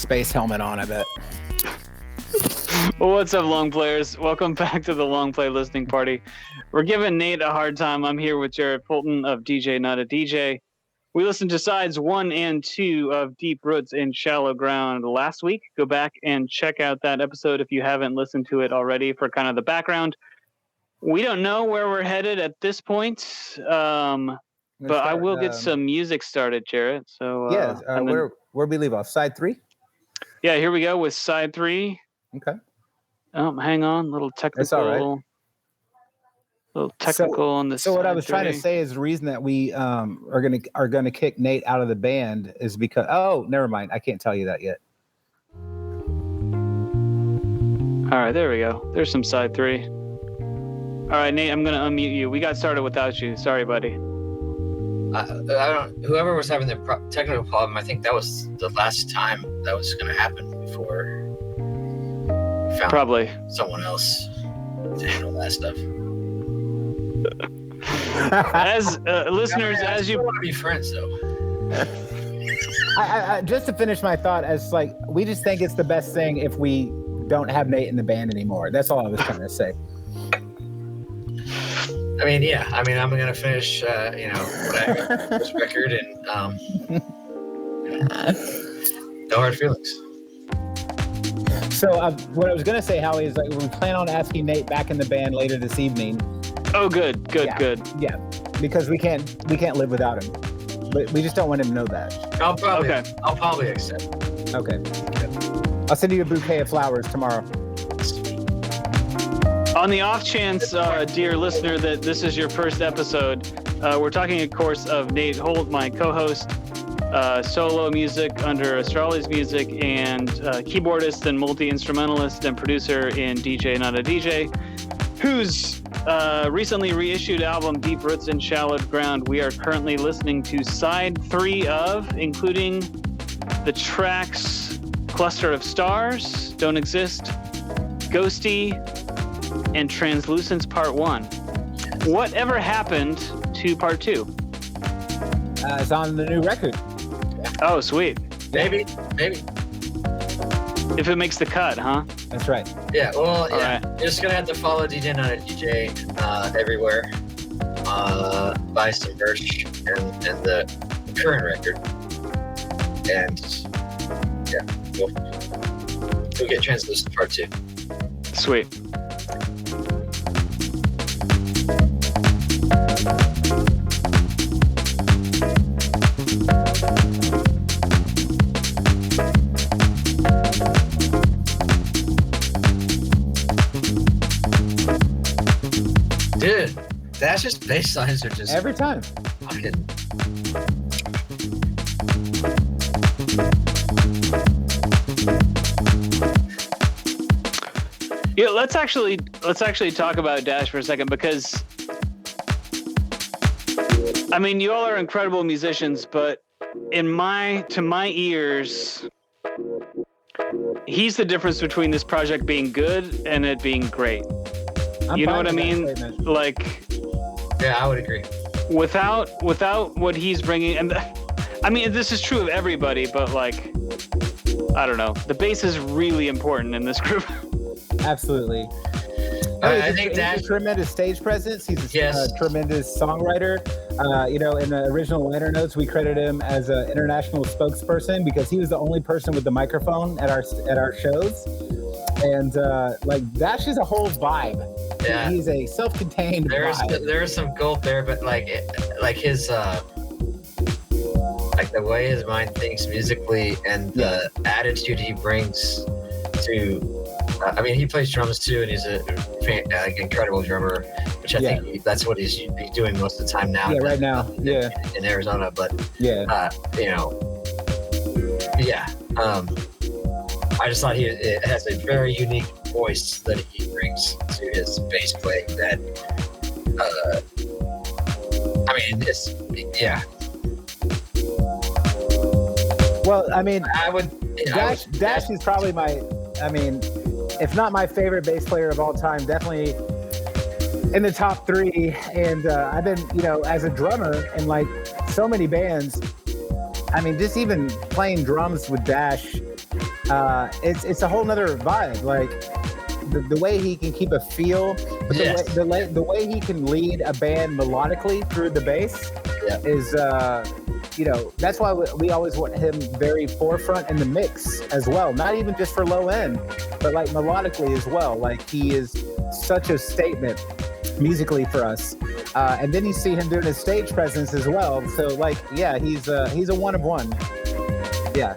space helmet on, I bet. Well, what's up, long players? Welcome back to the Long Play listening party. We're giving Nate a hard time. I'm here with Jerett Fulton of DJNOTADJ. We listened to sides 1 and 2 of Deep Roots in Shallow Ground last week. Go back and check out that episode if you haven't listened to it already for kind of the background. We don't know where we're headed at this point, but I will get some music started, Jerett. So where we leave off? Side 3? Yeah, here we go with side 3. Okay. Oh, hang on, little technical. It's all right. On this. So what I was trying to say is the reason that we are gonna kick Nate out of the band is because never mind, I can't tell you that yet. All right, there we go. There's some side 3. All right, Nate, I'm gonna unmute you. We got started without you. Sorry, buddy. Whoever was having the technical problem, I think that was the last time that was gonna happen before we found probably someone else to handle that stuff. As listeners, as you want to be friends, though. I just to finish my thought, as like we just think it's the best thing if we don't have Nate in the band anymore. That's all I was trying to say. I mean, yeah. I mean, I'm gonna finish, this record, and no hard feelings. So what I was gonna say, Howie, is like we plan on asking Nate back in the band later this evening. Oh, good. Yeah, because we can't live without him, but we just don't want him to know that. I'll probably accept. Okay. I'll send you a bouquet of flowers tomorrow. On the off chance, dear listener, that this is your first episode, we're talking, of course, of Nate Holt, my co-host, solo music under Astrali's Music, and keyboardist and multi-instrumentalist and producer in DJNOTADJ, whose recently reissued album Deep Roots in Shallow Ground we are currently listening to side 3 of, including the tracks Cluster of Stars, Don't Exist, Ghosty, and Translucence Part 1. Whatever happened to Part 2? It's on the new record. Oh, sweet. Maybe. If it makes the cut, huh? That's right. Yeah, well, yeah. Right. You're just going to have to follow DJNOTADJ everywhere. Buy some merch and the current record. And, yeah, we'll get Translucent Part 2. Sweet. Dude, Dash's bass lines are just Every time. fucking. Yeah, let's actually talk about Dash for a second, because I mean, you all are incredible musicians, but to my ears, he's the difference between this project being good and it being great. You know what I mean? Like, Yeah, I would agree. without what he's bringing, and I mean, this is true of everybody, but like, I don't know, the bass is really important in this group. Absolutely. I think he's that a tremendous stage presence. He's a Yes. tremendous songwriter. In the original liner notes, we credit him as an international spokesperson because he was the only person with the microphone at our shows. And Dash is a whole vibe. Yeah. He's a self-contained vibe. There's some gold there, but his like the way his mind thinks musically and the attitude he brings to. I mean, he plays drums too, and he's an incredible drummer, which I think that's what he's doing most of the time now. Yeah, right now. Yeah. In Arizona, but Yeah. I just thought it has a very unique voice that he brings to his bass playing. That, Well, I mean, Dash is probably if not my favorite bass player of all time, definitely in the top 3. And I've been, as a drummer in like so many bands, I mean, just even playing drums with Dash it's a whole nother vibe. Like the way he can keep a feel, but the way he can lead a band melodically through the bass is, that's why we always want him very forefront in the mix as well. Not even just for low end, but like melodically as well. Like he is such a statement musically for us. And then you see him doing his stage presence as well. So like, he's a one of one. Yeah.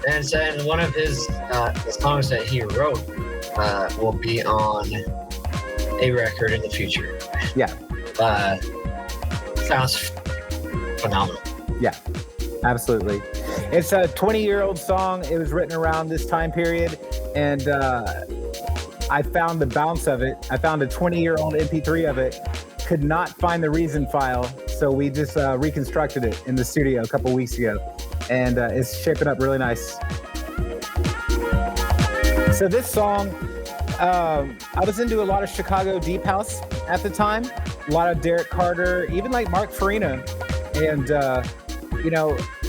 And one of his the songs that he wrote will be on a record in the future. Yeah. Sounds phenomenal. Yeah, absolutely. It's a 20-year-old song. It was written around this time period, and I found the bounce of it. I found a 20-year-old MP3 of it. Could not find the reason file, so we just reconstructed it in the studio a couple weeks ago, and it's shaping up really nice. So this song, I was into a lot of Chicago deep house at the time, a lot of Derek Carter, even like Mark Farina, and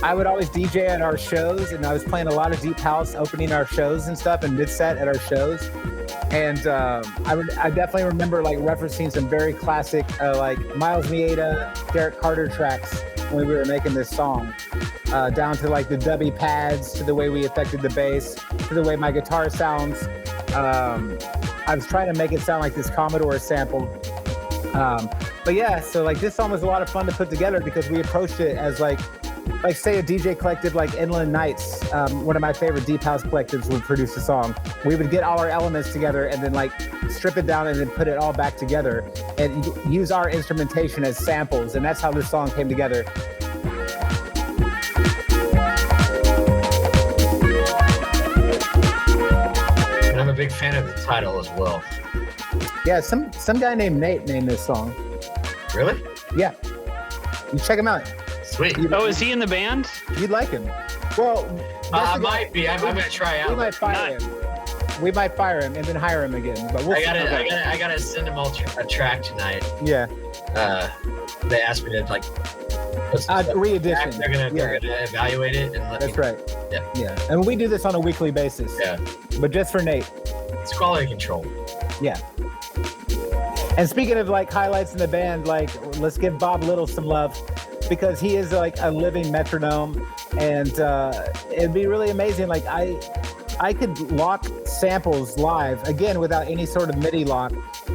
I would always DJ at our shows, and I was playing a lot of deep house, opening our shows and stuff, and mid-set at our shows. And I definitely remember like referencing some very classic like Miles Mieta, Derek Carter tracks when we were making this song, down to like the dubby pads, to the way we affected the bass, to the way my guitar sounds. I was trying to make it sound like this Commodore sample. But yeah, so like this song was a lot of fun to put together because we approached it as like say a DJ collective like Inland Nights, one of my favorite deep house collectives, would produce a song. We would get all our elements together and then like strip it down and then put it all back together and use our instrumentation as samples, and that's how this song came together. And I'm a big fan of the title as well. Yeah, some guy named Nate named this song. Really? Yeah. You check him out. Sweet. Is he in the band? You'd like him. Well, I might be. I'm gonna try out. We might fire him. We might fire him and then hire him again. But I gotta send him a track tonight. Yeah. They asked me to like re-edition. They're gonna evaluate it and let That's me. right. Yeah. Yeah. And we do this on a weekly basis. Yeah. But just for Nate. It's quality control. Yeah. And speaking of like highlights in the band, like let's give Bob Little some love, because he is like a living metronome, and it'd be really amazing. Like I could lock samples live again without any sort of MIDI lock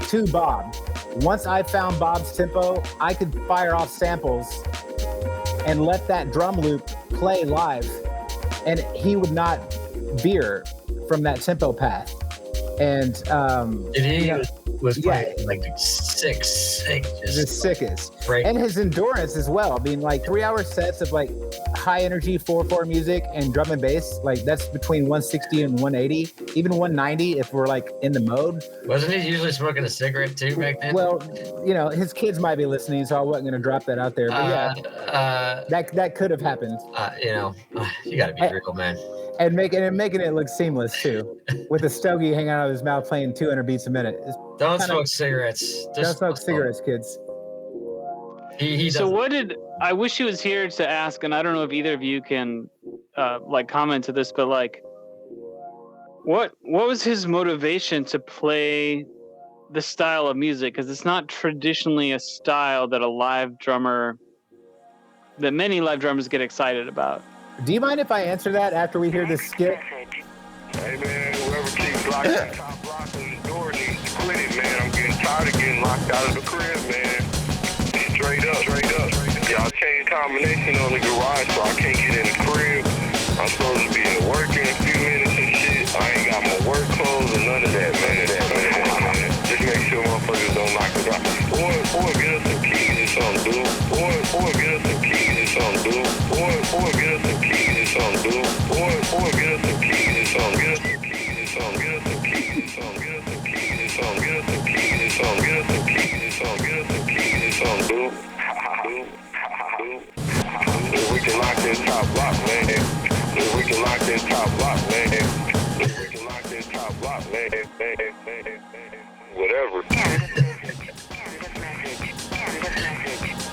to Bob. Once I found Bob's tempo, I could fire off samples and let that drum loop play live, and he would not veer from that tempo path. And was playing like sick, just the sickest. Break. And his endurance as well. I mean, like 3-hour sets of like high energy 4/4 music and drum and bass, like that's between 160 and 180, even 190 if we're like in the mode. Wasn't he usually smoking a cigarette too back then? Well, his kids might be listening, so I wasn't going to drop that out there. But that could have happened. You got to be real, man. And making it look seamless too, with a stogie hanging out of his mouth playing 200 beats a minute. Don't smoke cigarettes. Don't smoke cigarettes, kids. I wish he was here to ask, and I don't know if either of you can comment to this, but like, what was his motivation to play this style of music? Because it's not traditionally a style that many live drummers get excited about. Do you mind if I answer that after we hear this skit? Hey man, whoever keeps locking the top block of the door needs to quit it, man. I'm getting tired of getting locked out of the crib, man. Straight up. Y'all changed combination on the garage, so I can't get in the crib. I'm supposed to be at work in a few minutes and shit. I ain't got my work clothes or none of that, man. Just make sure motherfuckers don't lock it up. Or get us some keys or something, dude. Or get us some keys or something, dude. Or get us some keys or something, dude. Or get us some keys or something. Get us some keys or something. Get us some keys or something. Get us some keys or something. Get us some keys or something. Get us some keys or something. Get us some keys or something, dude. If we can lock this top block, man. If we can lock this top block, man. If we can lock this top block, man. Whatever.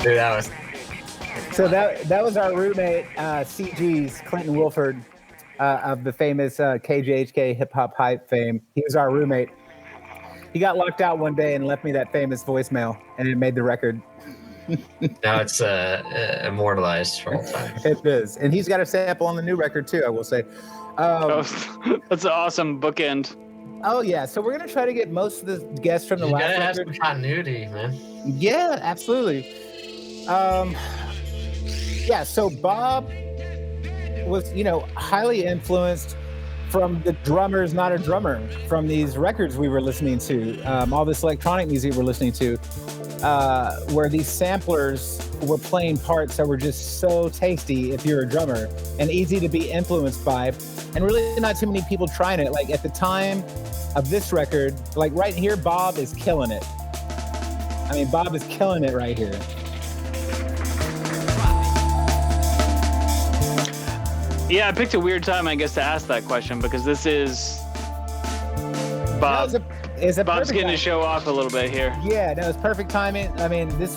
Dude, that was. So that was our roommate, CG's Clinton Wilford. of the famous KJHK hip hop hype fame. He was our roommate. He got locked out one day and left me that famous voicemail, and it made the record. Now it's immortalized for all time. It is, and he's got a sample on the new record too, I will say. That's an awesome bookend. Oh yeah, so we're gonna try to get most of the guests from the You last gotta have record. some continuity, man. Yeah, absolutely. Yeah, so Bob was, highly influenced from the drummers, not a drummer, from these records we were listening to, all this electronic music we're listening to, where these samplers were playing parts that were just so tasty if you're a drummer and easy to be influenced by, and really not too many people trying it. Like at the time of this record, like right here, Bob is killing it. I mean, Bob is killing it right here. Yeah, I picked a weird time, I guess, to ask that question because this is Bob. Bob's getting to show off a little bit here. Yeah, no, it's perfect timing. I mean, this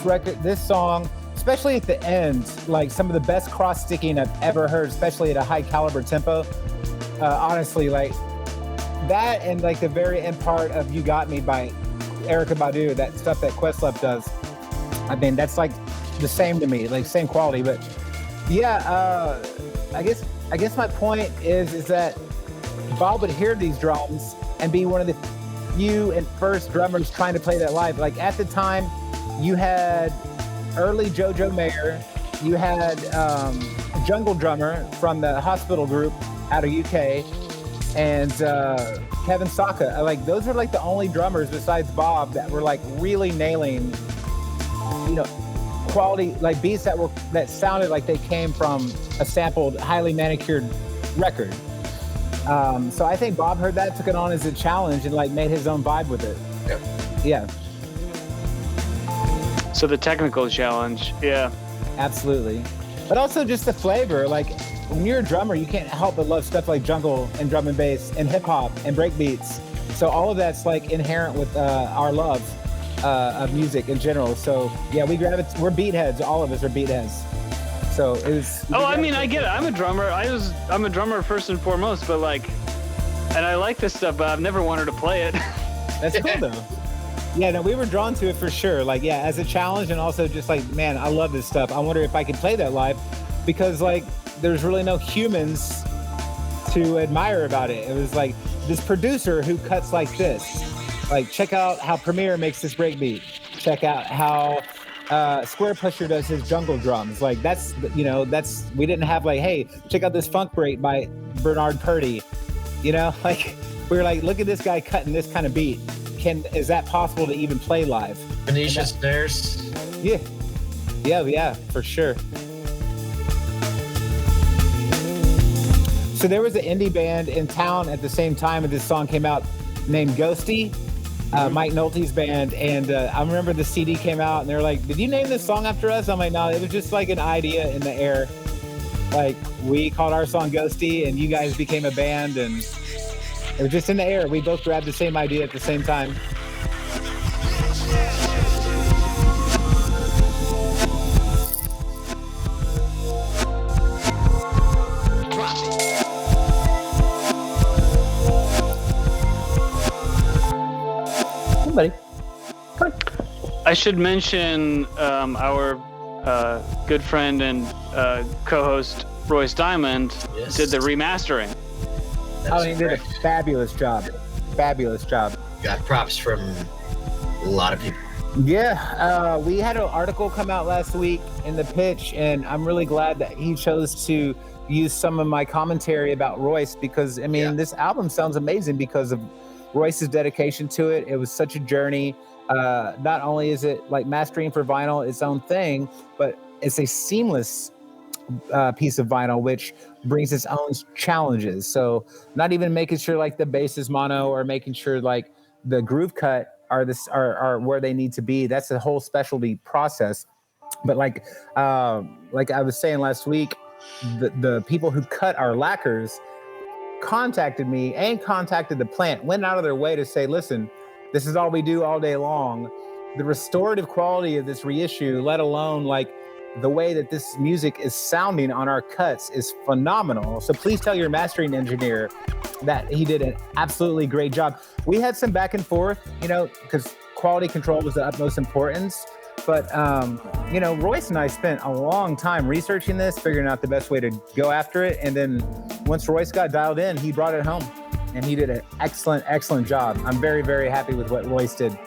song, especially at the end, like some of the best cross-sticking I've ever heard, especially at a high caliber tempo. Honestly, like that and like the very end part of You Got Me by Erykah Badu, that stuff that Questlove does. I mean, that's like the same to me, like same quality. But yeah, I guess my point is that Bob would hear these drums and be one of the few and first drummers trying to play that live. Like at the time, you had early JoJo Mayer, you had Jungle Drummer from the Hospital Group out of UK, and Kevin Saka. Like those are like the only drummers besides Bob that were like really nailing, quality, like beats that sounded like they came from a sampled, highly manicured record. So I think Bob heard that, took it on as a challenge, and like made his own vibe with it. Yep. Yeah. So the technical challenge, yeah. Absolutely. But also just the flavor. Like when you're a drummer, you can't help but love stuff like jungle and drum and bass and hip hop and break beats. So all of that's like inherent with our love of music in general. So yeah, we're beat heads. All of us are beat heads. So it was. Oh, I mean, I get it. I'm a drummer. I'm a drummer first and foremost, but like, and I like this stuff, but I've never wanted to play it. That's cool though. Yeah, no, we were drawn to it for sure. Like, yeah, as a challenge, and also just like, man, I love this stuff. I wonder if I could play that live, because like, there's really no humans to admire about it. It was like this producer who cuts like this. Like, check out how Premier makes this breakbeat. Check out how Square Pusher does his jungle drums. Like that's we didn't have like, hey, check out this funk break by Bernard Purdy. Like we were like, look at this guy cutting this kind of beat. Is that possible to even play live? Benicia Stairs. Yeah, for sure. So there was an indie band in town at the same time as this song came out named Ghosty. Mike Nolte's band, and I remember the CD came out and they're like, did you name this song after us? I'm like, no, it was just like an idea in the air. Like we called our song Ghosty and you guys became a band, and it was just in the air. We both grabbed the same idea at the same time. Buddy. I should mention our good friend and co-host Royce Diamond did the remastering. He did a fabulous job. Got props from a lot of people. Yeah, we had an article come out last week in the pitch, and I'm really glad that he chose to use some of my commentary about Royce, because I mean, this album sounds amazing because of Royce's dedication to it. It was such a journey. Not only is it like mastering for vinyl its own thing, but it's a seamless piece of vinyl, which brings its own challenges. So not even making sure like the bass is mono or making sure like the groove cut are where they need to be. That's a whole specialty process. But like I was saying last week, the people who cut our lacquers contacted me and contacted the plant, went out of their way to say, listen, this is all we do all day long. The restorative quality of this reissue, let alone like the way that this music is sounding on our cuts is phenomenal. So please tell your mastering engineer that he did an absolutely great job. We had some back and forth, you know, because quality control was the utmost importance. But, you know, Royce and I spent a long time researching this, figuring out the best way to go after it. And then once Royce got dialed in, he brought it home. And he did an excellent, excellent job. I'm very, very happy with what Royce did.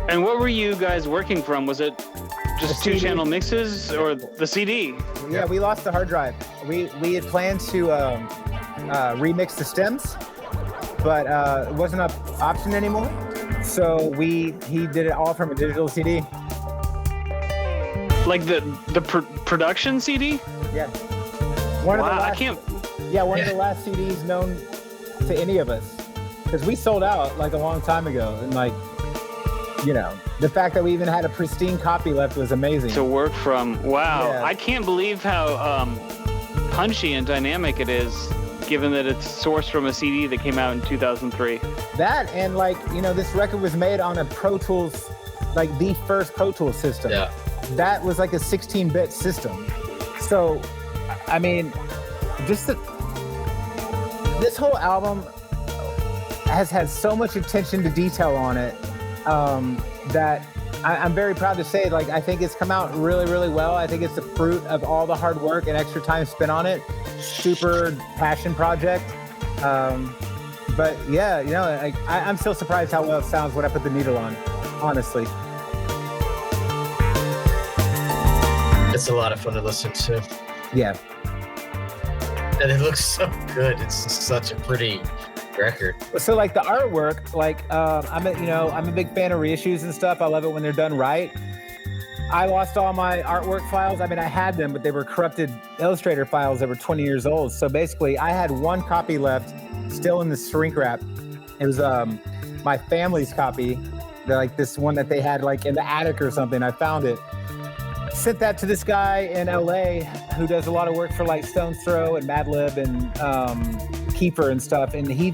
And what were you guys working from? Was it just two-channel mixes or the CD? Yeah, we lost the hard drive. We had planned to remix the stems, but it wasn't an option anymore. So he did it all from a digital CD. Like the production CD? Yeah. One of the last CDs known to any of us, because we sold out like a long time ago, and like, you know, the fact that we even had a pristine copy left was amazing to work from. Wow. Yeah. I can't believe how punchy and dynamic it is, given that it's sourced from a CD that came out in 2003. That, and like, you know, this record was made on a Pro Tools, like the first Pro Tools system. Yeah. That was like a 16-bit system. So, I mean, just this whole album has had so much attention to detail on it that I'm very proud to say, like, I think it's come out really, really well. I think it's the fruit of all the hard work and extra time spent on it. Super passion project. But yeah, you know, I'm still surprised how well it sounds when I put the needle on, honestly. It's a lot of fun to listen to. Yeah. And it looks so good. It's such a pretty record. So like the artwork, like I'm a big fan of reissues and stuff. I love it when they're done right. I lost all my artwork files. I mean, I had them, but they were corrupted Illustrator files that were 20 years old. So basically I had one copy left still in the shrink wrap. It was my family's copy. Like this one that they had like in the attic or something. I found it. Sent that to this guy in LA who does a lot of work for like Stone's Throw and Madlib and Kiefer and stuff. And he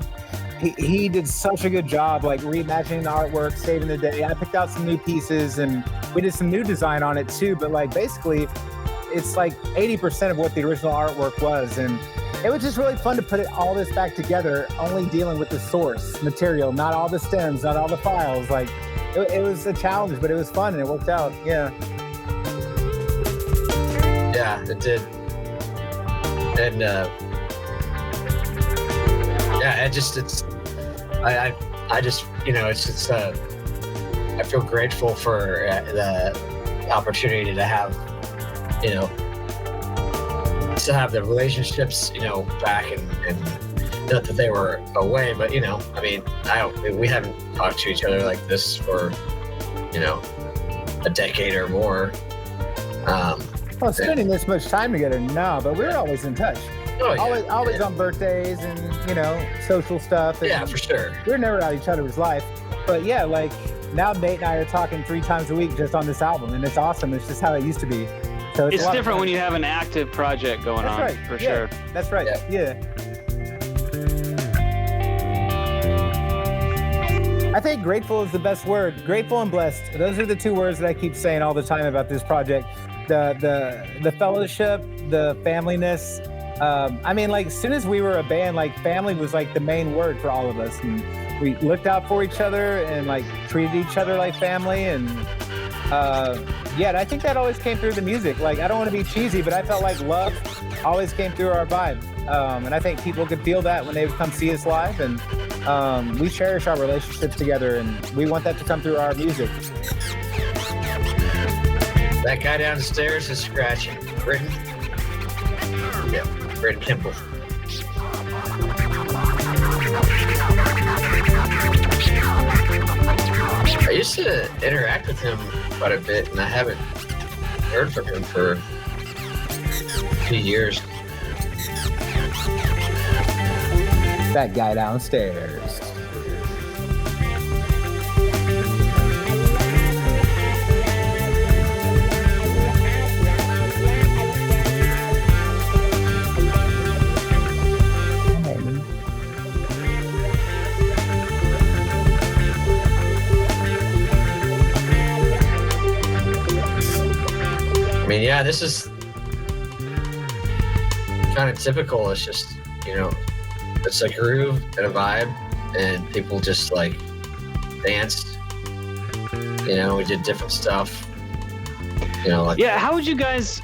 did such a good job, like reimagining the artwork, saving the day. I picked out some new pieces and we did some new design on it too. But like basically it's like 80% of what the original artwork was. And it was just really fun to put all this back together, only dealing with the source material, not all the stems, not all the files. Like it was a challenge, but it was fun and it worked out. Yeah. Yeah, it did. And I just, you know, it's I feel grateful for the opportunity to have, you know, to have the relationships, you know, back and not that they were away, but you know, I mean, we haven't talked to each other like this for, you know, a decade or more. Well, spending this much time together, no, but we're always in touch. Oh, yeah. Always on birthdays and, you know, social stuff. And yeah, for sure. We're never out of each other's life. But yeah, like now Nate and I are talking 3 times a week just on this album, and it's awesome. It's just how it used to be. So it's different when you have an active project going on, right. For sure. That's right. Yeah. I think grateful is the best word. Grateful and blessed. Those are the 2 words that I keep saying all the time about this project. The fellowship, the familyness. I mean, like, as soon as we were a band, like, family was like the main word for all of us. And we looked out for each other and like treated each other like family. And and I think that always came through the music. Like, I don't want to be cheesy, but I felt like love always came through our vibe. And I think people could feel that when they would come see us live. And we cherish our relationships together, and we want that to come through our music. That guy downstairs is scratching. Britton? Yeah, Britton Temple. I used to interact with him quite a bit, and I haven't heard from him for a few years. That guy downstairs. mean, yeah, this is kind of typical. It's just, it's a groove and a vibe, and people just like danced. We did different stuff. Yeah, how would you guys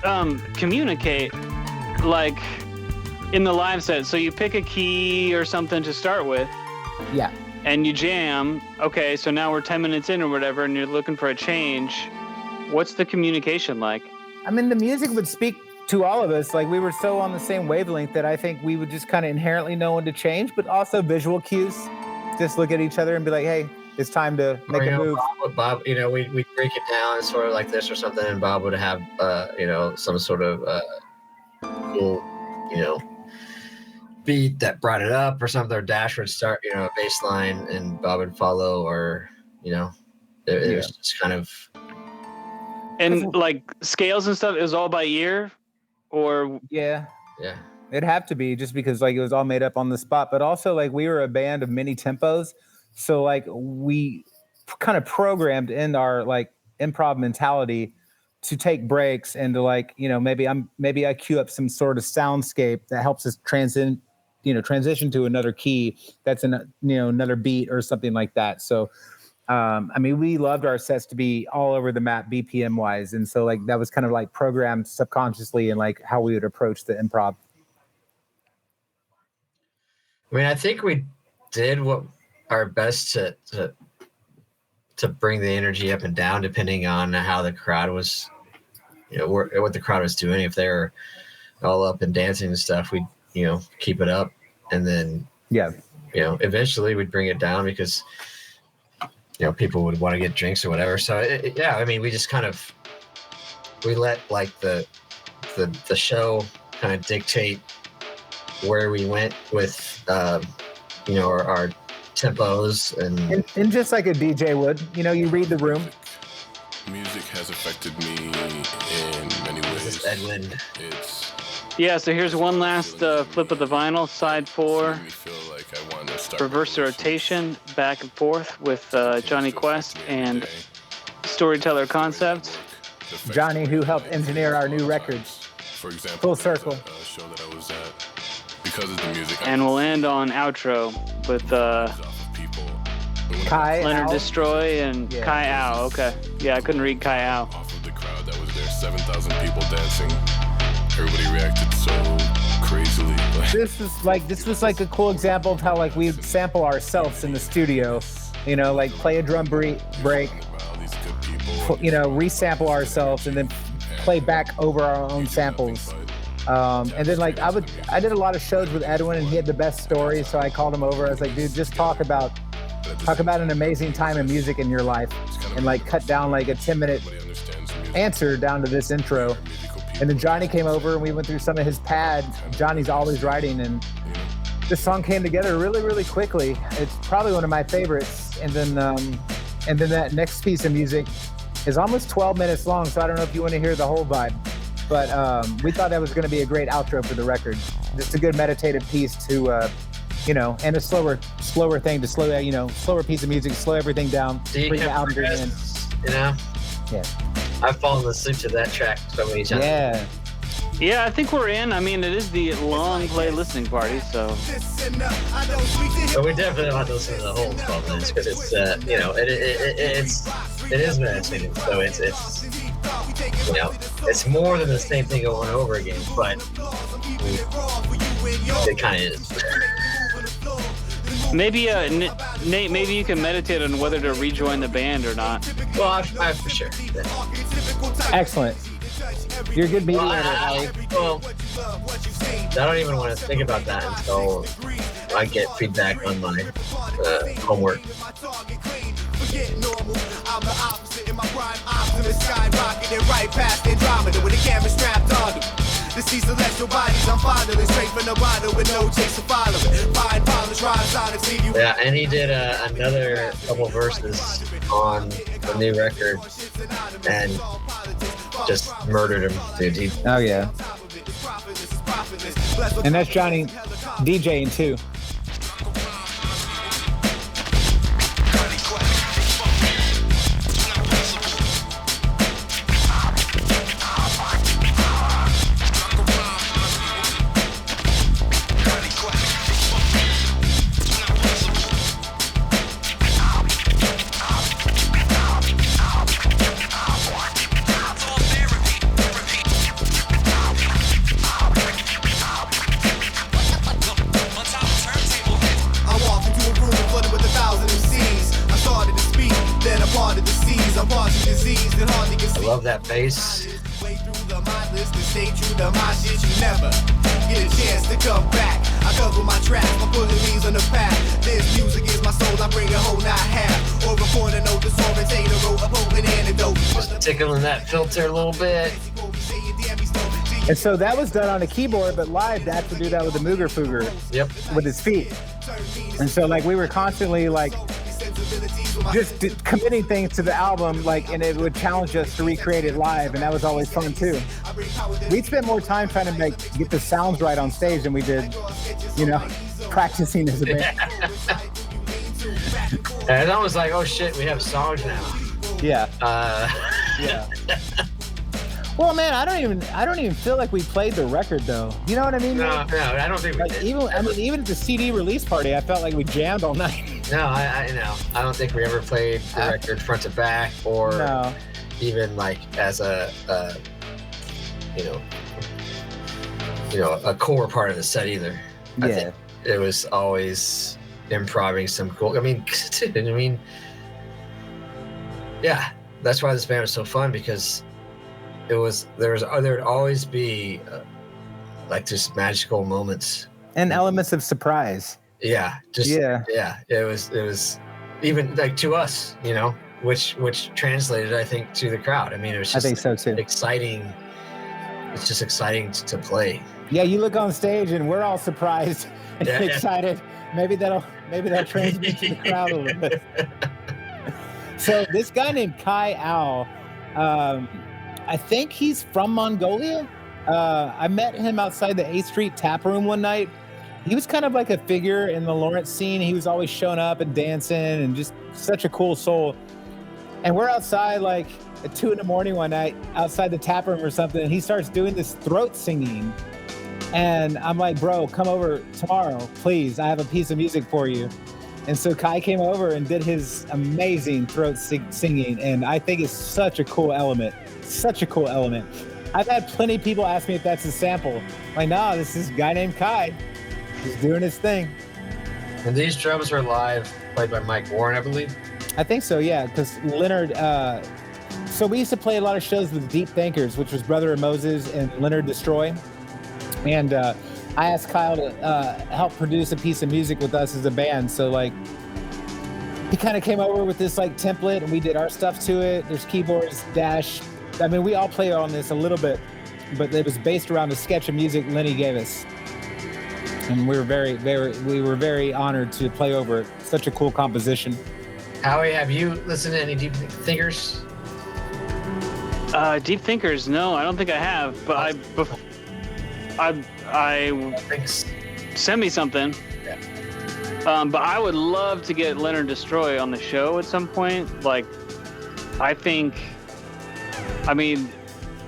communicate, like, in the live set? So you pick a key or something to start with. Yeah. And you jam. Okay, so now we're 10 minutes in or whatever, and you're looking for a change. What's the communication like? I mean, the music would speak to all of us. Like, we were so on the same wavelength that I think we would just kind of inherently know when to change, but also visual cues. Just look at each other and be like, hey, it's time to make a move. Bob, we'd break it down sort of like this or something, and Bob would have, some sort of cool, beat that brought it up or something, or Dash would start, a bass line, and Bob would follow, or, it was just kind of. And like scales and stuff, it was all by ear, or? Yeah. It'd have to be, just because like it was all made up on the spot, but also like we were a band of many tempos. So like we kind of programmed in our like improv mentality to take breaks and to like, maybe I cue up some sort of soundscape that helps us transition to another key that's in another beat or something like that. So we loved our sets to be all over the map BPM wise, and so like that was kind of like programmed subconsciously and like how we would approach the improv. I mean, I think we did our best to bring the energy up and down depending on how the crowd was, what the crowd was doing. If they were all up and dancing and stuff, we'd, keep it up. And then, eventually we'd bring it down because, people would want to get drinks or whatever. So, we just kind of, we let like the show kind of dictate where we went with, our tempos and just like a DJ would, you read the room. Music has affected me in many ways. Edwin. So here's one last flip of the vinyl, side 4. Reverse rotation, back and forth with Johnny Quest and Storyteller Concepts. Johnny, who helped engineer our new records. For example, Full circle. Show that I was at, because of the music. And we'll end on outro with Kai Leonard Al. Destroy and Kai Ao. Okay. Yeah, I couldn't read Kai Ao. Off of the crowd that was there, 7,000 people dancing. Everybody reacted so crazily. This was like a cool example of how like we sample ourselves in the studio. Like play a drum break, resample ourselves, and then play back over our own samples. And then like I did a lot of shows with Edwin, and he had the best stories, so I called him over. I was like, dude, just talk about an amazing time in music in your life, and like cut down like a 10-minute answer down to this intro. And then Johnny came over and we went through some of his pad. Johnny's always writing, and this song came together really, really quickly. It's probably one of my favorites. And then that next piece of music is almost 12 minutes long, so I don't know if you want to hear the whole vibe. But we thought that was going to be a great outro for the record. Just a good meditative piece to, and a slower thing to slow that, slower piece of music, slow everything down, bring the outro in. Yeah. I've fallen asleep to that track so many times. Yeah. Yeah, I think we're in. I mean, it is the long play listening party, so. But we definitely want to listen to the whole 12 minutes because it's, it is meditative. So it's more than the same thing over and over again, but it kind of is. Maybe, Nate, maybe you can meditate on whether to rejoin the band or not. Well, I for sure. Excellent. You're a good mediator, Howie. Well, I don't even want to think about that until I get feedback on my homework. To see celestial bodies, I'm following straight from the bottom with no chase of following. Fine polish, rise on and see you. Yeah, and he did another couple verses on the new record and just murdered him, dude. Oh yeah. And that's Johnny DJing too. disease that hardly can I see. love that bass. Way through the mindless to stay true to my shit. You never get a chance to come back. I cover my tracks, my bullet leaves on the path. This music is my soul, I bring a whole not half. Or record a note, disorientate a rope, a potent antidote. Just tickling that filter a little bit. And so that was done on a keyboard, but live, Dax would do that with the Mooger Fooger Yep. with his feet. And so like we were constantly like just committing things to the album, like, and it would challenge us to recreate it live, and that was always fun too. We'd spend more time trying to get the sounds right on stage than we did, you know, practicing as a band. And it's almost like, oh shit, we have songs now. Yeah. Yeah. Well, man, I don't even feel like we played the record though. You know what I mean? No, I don't think we Like did. even at the CD release party, I felt like we jammed all night. No, I know. I don't think we ever played the record front to back, or No. even like as a core part of the set either. I Yeah. think it was always improvising some cool. Yeah, that's why this band was so fun, because there would always be like just magical moments And elements of surprise. Yeah, it was even like to us, you know, which translated, I think, to the crowd. I mean, it was just I think so too. exciting. It's just exciting to play. Yeah, you look on stage and we're all surprised and Yeah. excited. Maybe that'll transmit to the crowd a little bit. So this guy named Kai Ao, I think he's from Mongolia. I met him outside the 8th Street tap room one night. He was kind of like a figure in the Lawrence scene. He was always showing up and dancing and just such a cool soul. And we're outside like at 2 a.m. one night outside the tap room or something. And he starts doing this throat singing. And I'm like, bro, come over tomorrow, please. I have a piece of music for you. And so Kai came over and did his amazing throat singing. And I think it's such a cool element. Such a cool element. I've had plenty of people ask me if that's a sample. Like, no, this is a guy named Kai. He's doing his thing. And these drums are live, played by Mike Warren, I believe. I think so, yeah, because Leonard, so we used to play a lot of shows with Deep Thinkers, which was Brother of Moses and Leonard Destroy. And I asked Kyle to help produce a piece of music with us as a band. So like, he kind of came over with this like template and we did our stuff to it. There's keyboards, dash. I mean, we all play on this a little bit, but it was based around a sketch of music Lenny gave us. And we were very honored to play over it. Such a cool composition. Howie, have you listened to any Deep Thinkers? Deep Thinkers? No, I don't think I have. But Thanks. send me something. Yeah. But I would love to get Leonard Destroy on the show at some point. Like, I mean,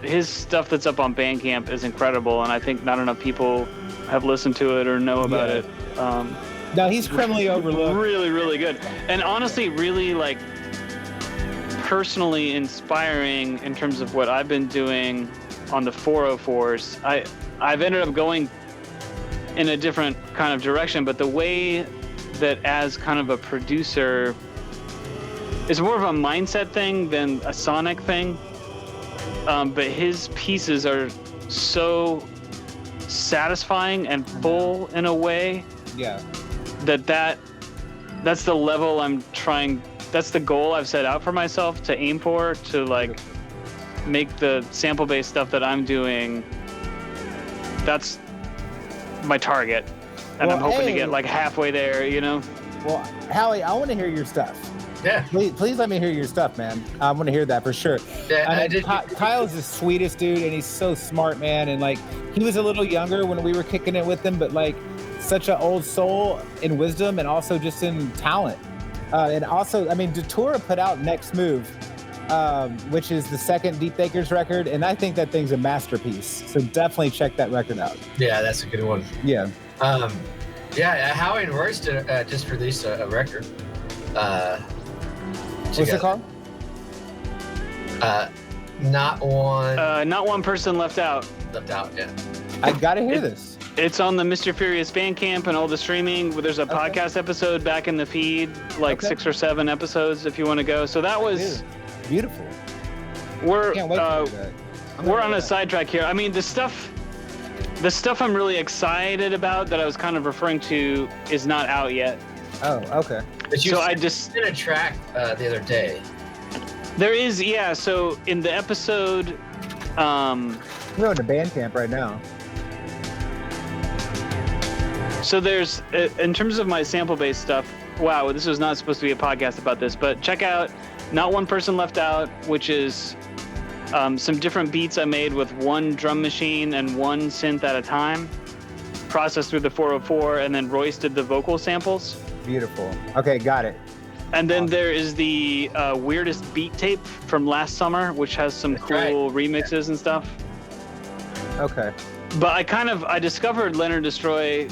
his stuff that's up on Bandcamp is incredible, and I think not enough people have listened to it or know about it. No, he's criminally overlooked. Really, really good. And honestly, really like personally inspiring in terms of what I've been doing on the 404s. I've ended up going in a different kind of direction, but the way that as kind of a producer is more of a mindset thing than a sonic thing. But his pieces are so satisfying and full in a way. Yeah. That's the level I'm trying. That's the goal I've set out for myself to aim for, to like make the sample-based stuff that I'm doing. That's my target, and Well, I'm hoping to hey. get like halfway there. You know. Well, Howie, I want to hear your stuff. Yeah. Please let me hear your stuff, man. I want to hear that for sure. Yeah, I I mean, did. Kyle's the sweetest dude, and he's so smart, man. And like, he was a little younger when we were kicking it with him, but like, such an old soul in wisdom and also just in talent. And also, I mean, Datura put out Next Move, which is the second Deep Thinkers record, and I think that thing's a masterpiece. So definitely check that record out. Yeah, that's a good one. Yeah. Howie and Royce just released a record. What's it called? Not One Person Left Out. left out. Yeah. I gotta hear this. It's on the Mr. Furious Bandcamp and all the streaming. There's a podcast episode back in the feed, like 6 or 7 episodes if you want to go. So that was Beautiful. we're Can't wait to do that. we're on a sidetrack here. I mean, the stuff I'm really excited about that I was kind of referring to is not out yet. Oh, okay. But you So I just did a track the other day. there is so in the episode We're going to Bandcamp right now. so there's in terms of my sample-based stuff. Wow, this was not supposed to be a podcast about this, but check out Not One Person Left Out, which is some different beats I made with one drum machine and one synth at a time, processed through the 404, and then Royce did the vocal samples. Beautiful. Okay, got it. And then there is the weirdest beat tape from last summer, which has some cool remixes and stuff. Okay. But I discovered Leonard Destroy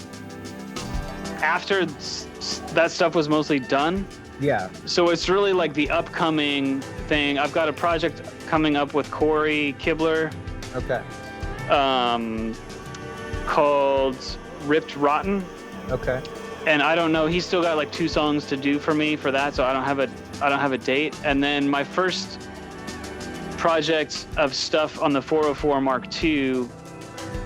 after that stuff was mostly done. Yeah. So it's really like the upcoming thing. I've got a project coming up with Corey Kibler Okay. called Ripped Rotten. Okay. And I don't know, he's still got like 2 songs to do for me for that, so I don't have a date. And then my first project of stuff on the 404 Mark II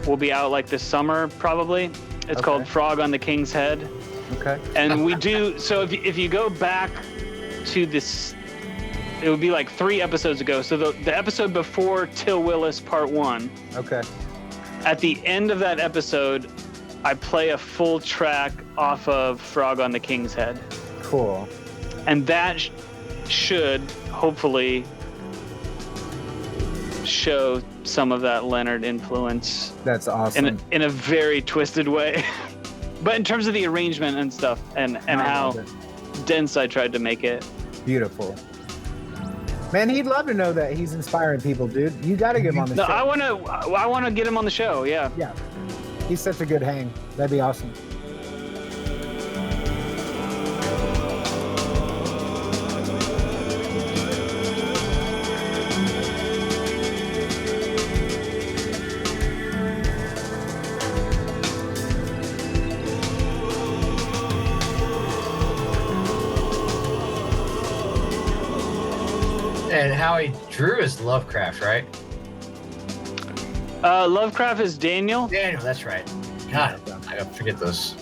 will be out like this summer probably. It's called Frog on the King's Head. Okay. And we do, so if you go back to this, it would be like 3 episodes ago. So the episode before Till Willis Part 1. Okay. At the end of that episode, I play a full track off of Frog on the King's Head. Cool. And that should hopefully show some of that Leonard influence. That's awesome. In a very twisted way. But in terms of the arrangement and stuff and how dense I tried to make it. Beautiful. Man, he'd love to know that he's inspiring people, dude. You got to get him on the show. I want to get him on the show. Yeah. Yeah. He's such a good hang. That'd be awesome. And Howie Drew is Lovecraft, right? Lovecraft is Daniel. Daniel, that's right. God, I gotta forget those.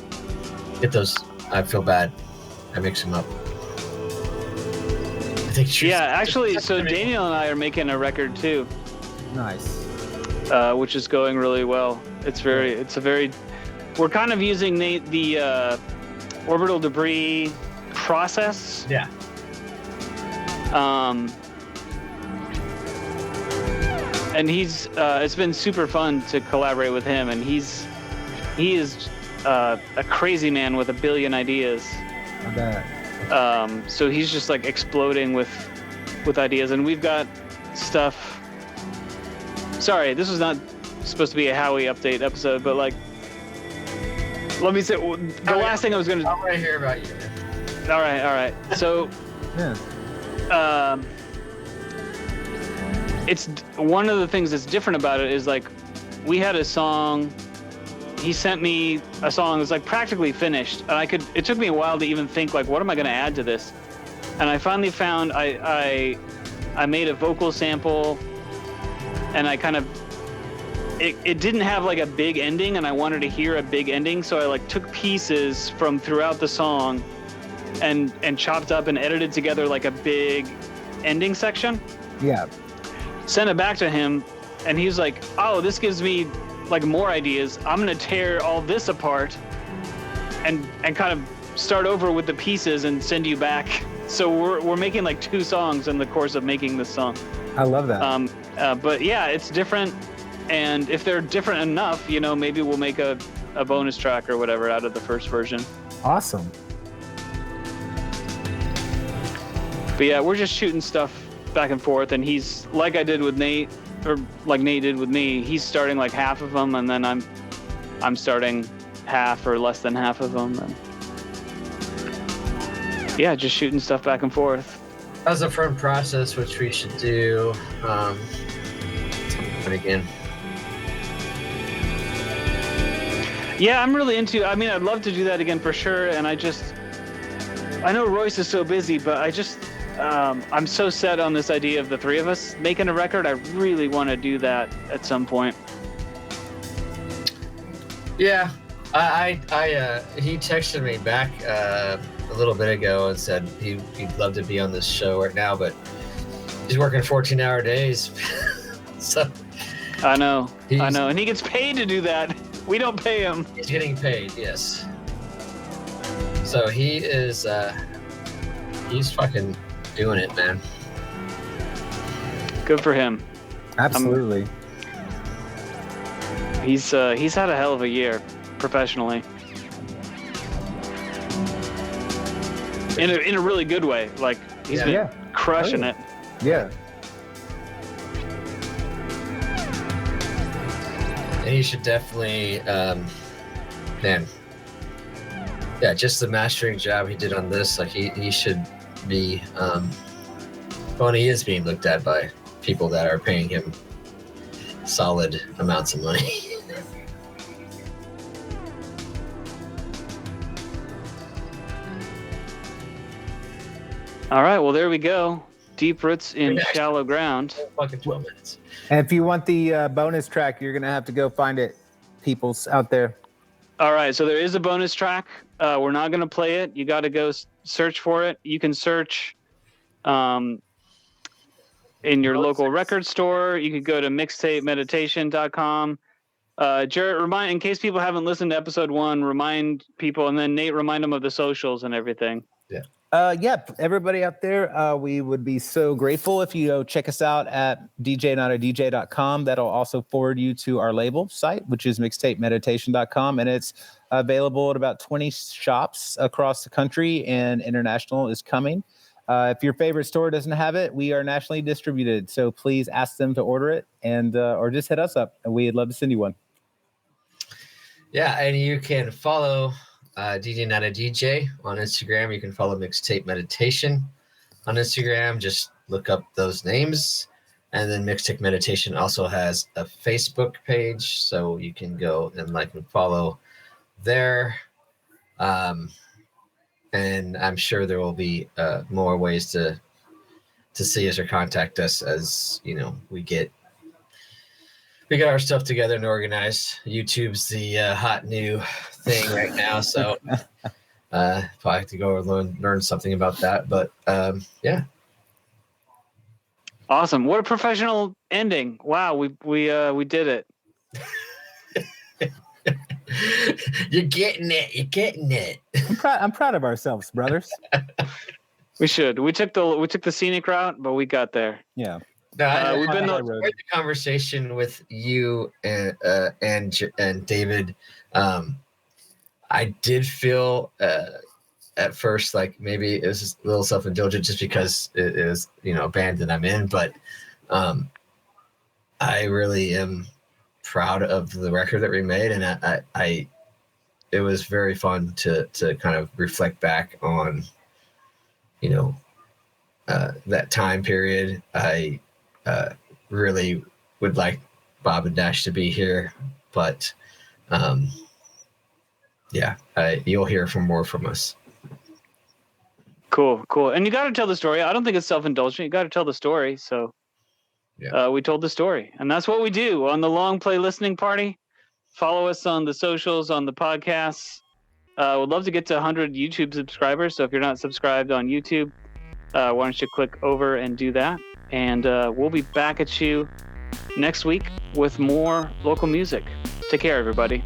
Get those. I feel bad. I mix them up. I think. Actually, so Daniel and I are making a record too. Nice. Which is going really well. We're kind of using the orbital debris process. Yeah. And it's been super fun to collaborate with him, and he is a crazy man with a billion ideas. I bet. So he's just like exploding with ideas, and we've got stuff. Sorry, this was not supposed to be a Howie update episode, but like, let me say the last thing I was gonna. I want to hear about you. All right. So, Yeah. It's one of the things that's different about it is like, we had a song. He sent me a song that's like practically finished, and it took me a while to even think like, what am I going to add to this? And I finally found I made a vocal sample, and I kind of it didn't have like a big ending, and I wanted to hear a big ending, so I like took pieces from throughout the song and chopped up and edited together like a big ending section. Yeah. Sent it back to him, and he's like, oh, this gives me like more ideas. I'm gonna tear all this apart and kind of start over with the pieces and send you back. So we're making like 2 songs in the course of making this song. I love that. But yeah, it's different, and if they're different enough, maybe we'll make a bonus track or whatever out of the first version. Awesome. But yeah, we're just shooting stuff back and forth, and he's like I did with Nate, or like Nate did with me. He's starting like half of them, and then I'm starting half or less than half of them, and yeah, just shooting stuff back and forth. That's a fun process, which we should do. But again, yeah, I'm really into. I mean, I'd love to do that again for sure, and I know Royce is so busy, but I'm so set on this idea of the three of us making a record. I really want to do that at some point. Yeah, he texted me back a little bit ago and said he'd love to be on this show right now, but he's working 14-hour days. So I know, and he gets paid to do that. We don't pay him. He's getting paid, yes. So he is, he's fucking doing it, man. Good for him. Absolutely. He's had a hell of a year professionally. In a really good way. Like he's been crushing it. Yeah. And he should definitely, man. Yeah, just the mastering job he did on this, like he should be, well, he is being looked at by people that are paying him solid amounts of money. All right, well, there we go. Deep Roots in Shallow Ground. Fucking 12 minutes. And if you want the bonus track, you're going to have to go find it, peoples out there. All right, so there is a bonus track. We're not going to play it. You got to go search for it. You can search in your local record store. You could go to mixtapemeditation.com. Jarrett, in case people haven't listened to episode 1, remind people, and then Nate, remind them of the socials and everything. Yeah. Everybody out there, we would be so grateful if you go check us out at DJNOTADJ.com. That'll also forward you to our label site, which is mixtapemeditation.com, and it's available at about 20 shops across the country, and international is coming. If your favorite store doesn't have it, we are nationally distributed, so please ask them to order it, and or just hit us up, and we'd love to send you one. Yeah, and you can follow DJNOTADJ on Instagram. You can follow Mixtape Meditation on Instagram. Just look up those names. And then Mixtape Meditation also has a Facebook page, so you can go and like and follow there. And I'm sure there will be more ways to see us or contact us as, you know, we get our stuff together and organized. YouTube's the hot new thing right now, so probably have to go learn something about that. But yeah, awesome! What a professional ending! Wow, we did it. You're getting it. I'm proud of ourselves, brothers. We should. We took the scenic route, but we got there. Yeah. No, we've been the conversation with you and David. I did feel at first like maybe it was just a little self-indulgent just because it is, you know, a band that I'm in, but I really am proud of the record that we made, and I it was very fun to kind of reflect back on, you know, that time period. I really would like Bob and Dash to be here, but yeah, you'll hear more from us. Cool. And you got to tell the story. I don't think it's self-indulgent. You got to tell the story. So yeah. We told the story, and that's what we do on the Long Play Listening Party. Follow us on the socials, on the podcasts. Would love to get to 100 YouTube subscribers. So if you're not subscribed on YouTube, why don't you click over and do that? And we'll be back at you next week with more local music. Take care, everybody.